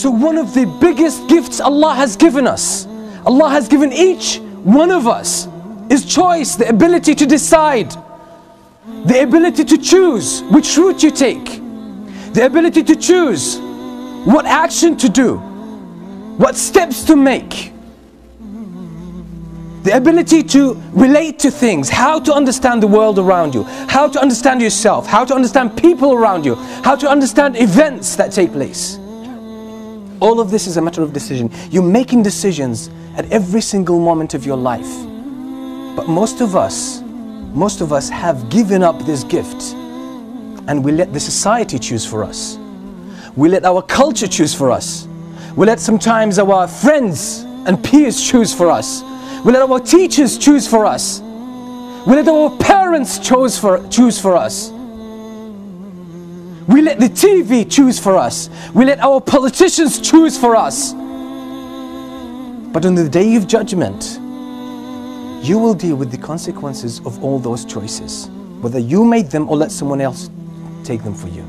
So one of the biggest gifts Allah has given us, Allah has given each one of us, is choice, the ability to decide, the ability to choose which route you take, the ability to choose what action to do, what steps to make, the ability to relate to things, how to understand the world around you, how to understand yourself, how to understand people around you, how to understand events that take place. All of this is a matter of decision. You're making decisions at every single moment of your life. But most of us have given up this gift, and we let the society choose for us. We let our culture choose for us. We let sometimes our friends and peers choose for us. We let our teachers choose for us. We let our parents choose for us. We let the TV choose for us. We let our politicians choose for us. But on the day of judgment, you will deal with the consequences of all those choices, whether you made them or let someone else take them for you.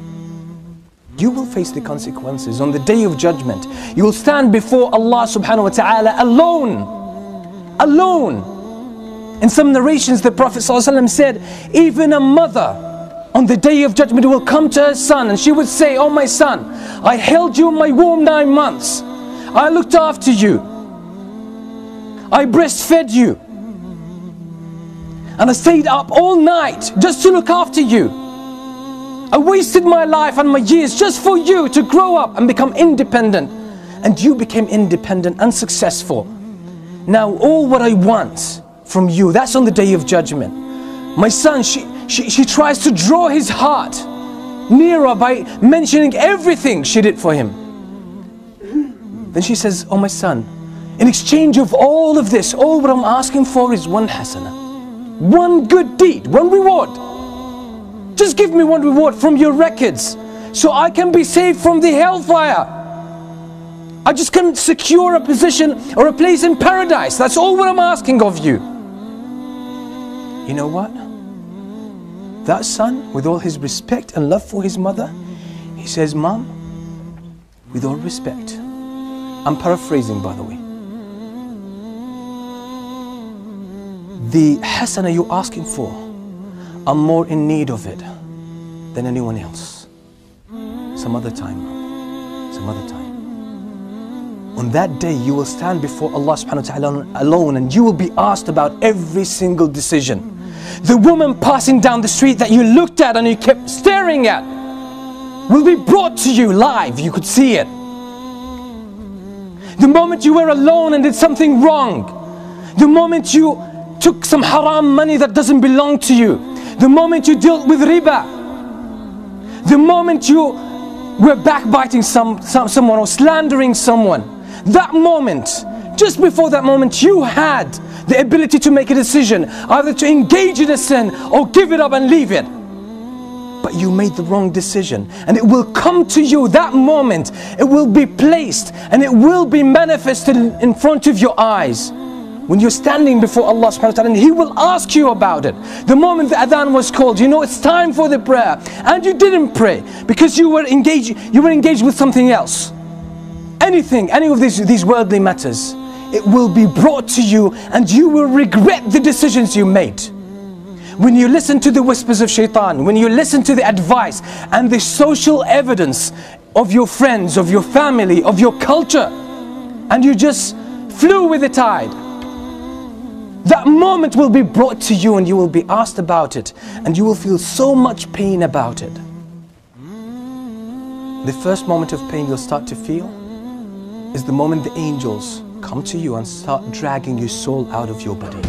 You will face the consequences on the day of judgment. You will stand before Allah subhanahu wa ta'ala alone. Alone. In some narrations the Prophet ﷺ said, even a mother on the day of judgment will come to her son and she would say, oh my son, I held you in my womb 9 months. I looked after you. I breastfed you. And I stayed up all night just to look after you. I wasted my life and my years just for you to grow up and become independent. And you became independent and successful. Now all what I want from you, that's on the day of judgment. My son, she tries to draw his heart nearer by mentioning everything she did for him. Then she says, oh my son, in exchange of all of this, all what I'm asking for is one hasanah, one good deed, one reward. Just give me one reward from your records so I can be saved from the hellfire. I just can secure a position or a place in paradise. That's all what I'm asking of you. You know what? That son, with all his respect and love for his mother, he says, Mom, with all respect, I'm paraphrasing by the way, the hasanah you're asking for, I'm more in need of it than anyone else. Some other time, some other time. On that day you will stand before Allah subhanahu wa ta'ala alone, and you will be asked about every single decision. The woman passing down the street that you looked at and you kept staring at will be brought to you live, you could see it. The moment you were alone and did something wrong, the moment you took some haram money that doesn't belong to you, the moment you dealt with riba, the moment you were backbiting someone or slandering someone, that moment, just before that moment, you had the ability to make a decision, either to engage in a sin or give it up and leave it. But you made the wrong decision, and it will come to you that moment. It will be placed and it will be manifested in front of your eyes when you're standing before Allah subhanahu wa ta'ala, and He will ask you about it. The moment the adhan was called, you know it's time for the prayer, and you didn't pray because you were engaged with something else. Any of these worldly matters, it will be brought to you and you will regret the decisions you made. When you listen to the whispers of shaitan, when you listen to the advice and the social evidence of your friends, of your family, of your culture, and you just flew with the tide, that moment will be brought to you and you will be asked about it, and you will feel so much pain about it. The first moment of pain you'll start to feel is the moment the angels come to you and start dragging your soul out of your body.